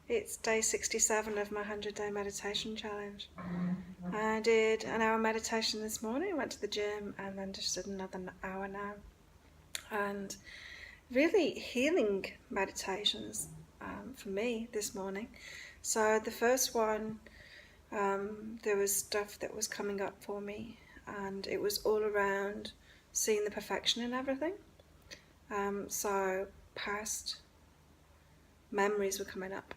It's day 67 of my 100-day meditation challenge. I did an hour meditation this morning, went to the gym, and then just did another hour now. And really healing meditations for me this morning. So the first one, there was stuff that was coming up for me, and it was all around seeing the perfection in everything. So past memories were coming up,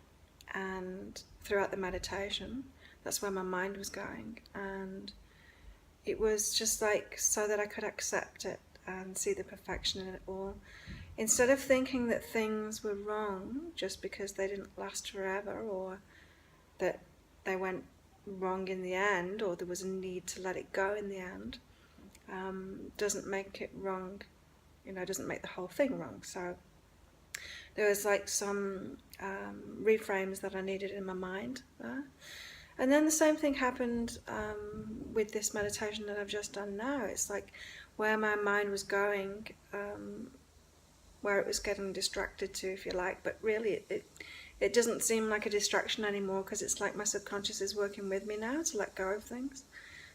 and throughout the meditation, that's where my mind was going, and it was just like so that I could accept it and see the perfection in it all, instead of thinking that things were wrong just because they didn't last forever, or that they went wrong in the end, or there was a need to let it go in the end. Doesn't make it wrong, doesn't make the whole thing wrong. So there was like some reframes that I needed in my mind there. And then the same thing happened with this meditation that I've just done now. It's like where my mind was going, where it was getting distracted to, if you like, but really it doesn't seem like a distraction anymore, because it's like my subconscious is working with me now to let go of things.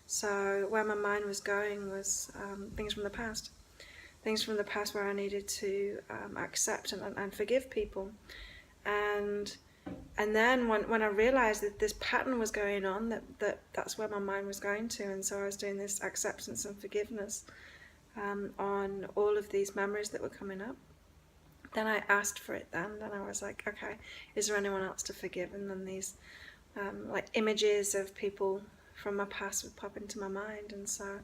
So where my mind was going was things from the past. Things from the past where I needed to accept and forgive people. And then when I realized that this pattern was going on, that's where my mind was going to, and so I was doing this acceptance and forgiveness on all of these memories that were coming up. Then I asked for it then I was like, okay, is there anyone else to forgive? And then these like images of people from my past would pop into my mind, and so I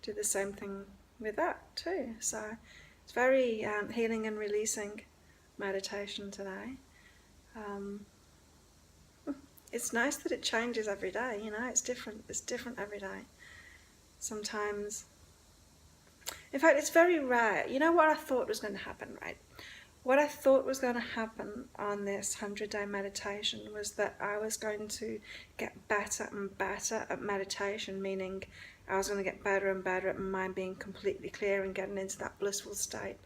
did the same thing with that too. So it's very healing and releasing meditation today. It's nice that it changes every day, it's different every day. Sometimes, in fact, it's very rare. You know what I thought was going to happen, right? What I thought was going to happen on this 100-day meditation was that I was going to get better and better at meditation, meaning I was going to get better and better at my mind being completely clear and getting into that blissful state.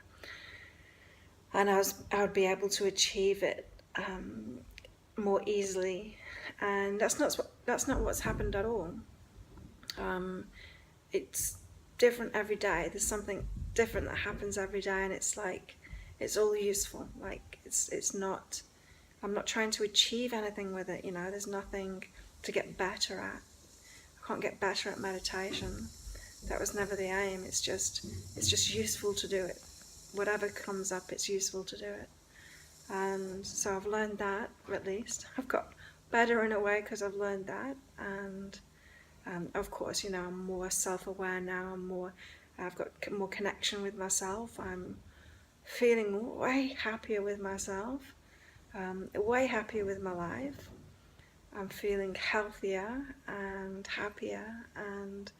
And I would be able to achieve it more easily. And that's not what's happened at all. It's different every day. There's something different that happens every day, and it's like it's all useful. Like it's not. I'm not trying to achieve anything with it. There's nothing to get better at. I can't get better at meditation. That was never the aim. It's just useful to do it. Whatever comes up, it's useful to do it. And so I've learned that, at least. I've got better in a way because I've learned that. And of course, I'm more self-aware now. I've got more connection with myself. I'm feeling way happier with myself, way happier with my life. I'm feeling healthier and happier, and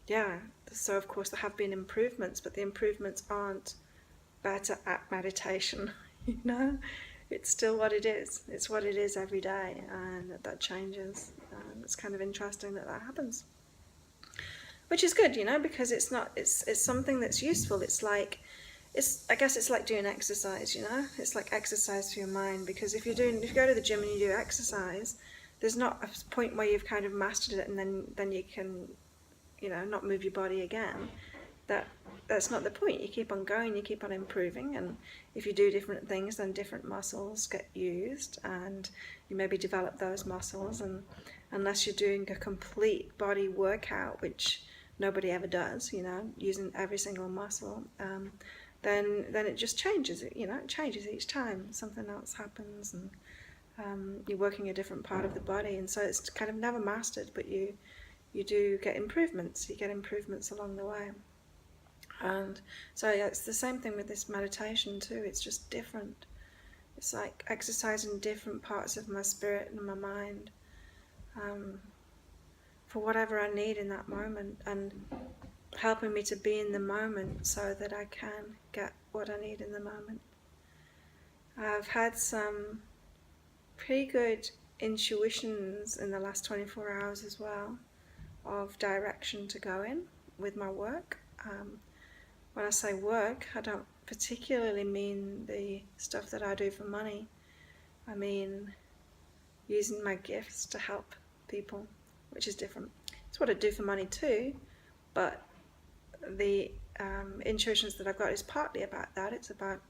yeah, so of course there have been improvements, but the improvements aren't better at meditation. It's still what it is. It's what it is every day, and that changes. It's kind of interesting that happens, which is good, because it's something that's useful. I guess it's like doing exercise, It's like exercise for your mind, because if you go to the gym and you do exercise, there's not a point where you've kind of mastered it and then you can, not move your body again. That's not the point. You keep on going, you keep on improving, and if you do different things, then different muscles get used, and you maybe develop those muscles. And unless you're doing a complete body workout, which nobody ever does, using every single muscle, then it just changes. It changes each time. Something else happens, and you're working a different part of the body, and so it's kind of never mastered, but you do get improvements. You get improvements along the way. And so yeah, it's the same thing with this meditation too. It's just different. It's like exercising different parts of my spirit and my mind for whatever I need in that moment, and helping me to be in the moment so that I can get what I need in the moment. I've had some pretty good intuitions in the last 24 hours as well, of direction to go in with my work. When I say work, I don't particularly mean the stuff that I do for money. I mean using my gifts to help people, which is different. It's what I do for money too, but the intuitions that I've got is partly about that. It's about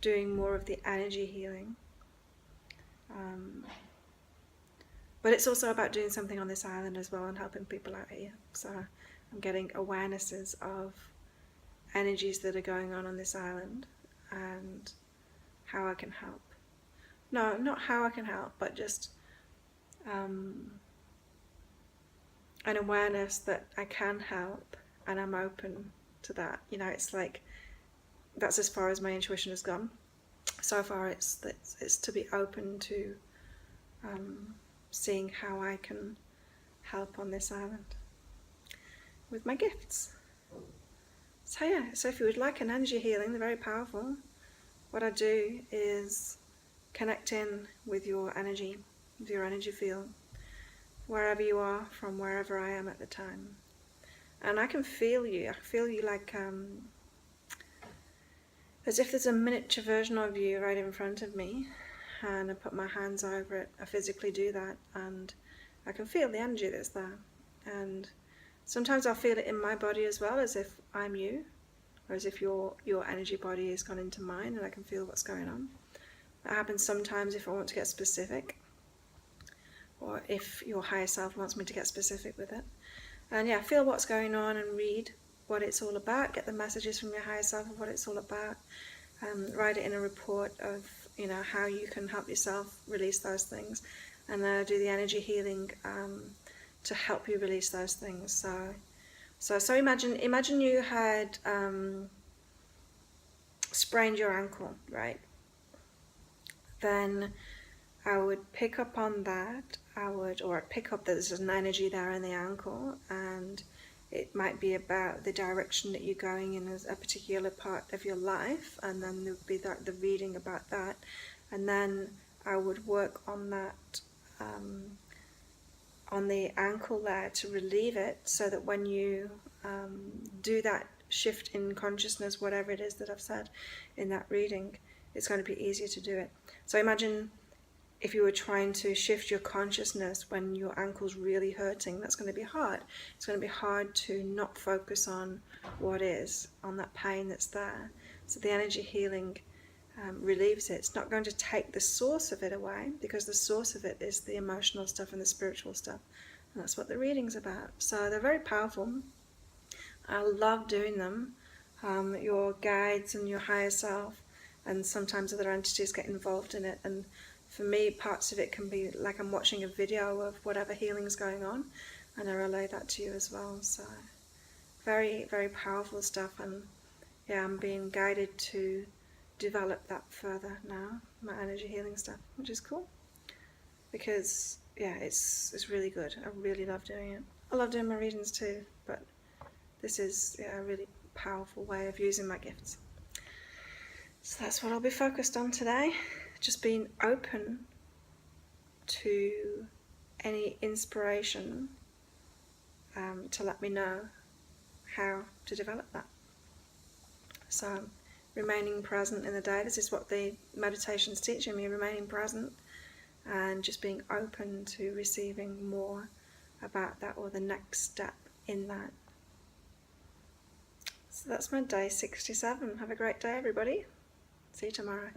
doing more of the energy healing. But it's also about doing something on this island as well and helping people out here. So I'm getting awarenesses of energies that are going on this island and how I can help. No, not how I can help, but just an awareness that I can help and I'm open to that. You know, it's like that's as far as my intuition has gone. So far it's to be open to seeing how I can help on this island with my gifts. So yeah, so if you would like an energy healing, they're very powerful. What I do is connect in with your energy field, wherever you are, from wherever I am at the time. And I can feel you. I feel you like as if there's a miniature version of you right in front of me, and I put my hands over it. I physically do that, and I can feel the energy that's there. And sometimes I'll feel it in my body as well, as if I'm you, or as if your energy body has gone into mine, and I can feel what's going on. That happens sometimes if I want to get specific, or if your higher self wants me to get specific with it. And yeah, feel what's going on and read what it's all about, get the messages from your higher self of what it's all about, write it in a report of, you know, how you can help yourself release those things, and do the energy healing to help you release those things. So imagine you had sprained your ankle, right? Then I would pick up on that. I'd pick up that there's an energy there in the ankle, and it might be about the direction that you're going in as a particular part of your life, and then there would be the reading about that, and then I would work on that, on the ankle there to relieve it, so that when you do that shift in consciousness, whatever it is that I've said in that reading, it's going to be easier to do it. So imagine if you were trying to shift your consciousness when your ankle's really hurting, that's going to be hard. It's going to be hard to not focus on what is, on that pain that's there. So the energy healing relieves it. It's not going to take the source of it away, because the source of it is the emotional stuff and the spiritual stuff. And that's what the reading's about. So they're very powerful. I love doing them. Your guides and your higher self and sometimes other entities get involved in it, and for me parts of it can be like I'm watching a video of whatever healing's going on, and I relay that to you as well. So very, very powerful stuff, and yeah, I'm being guided to develop that further now, my energy healing stuff, which is cool, because yeah, it's really good. I really love doing it. I love doing my readings too, but this is a really powerful way of using my gifts. So that's what I'll be focused on today, just being open to any inspiration to let me know how to develop that. So remaining present in the day, this is what the meditation's teaching me, remaining present and just being open to receiving more about that, or the next step in that. So that's my day 67. Have a great day, everybody. See you tomorrow.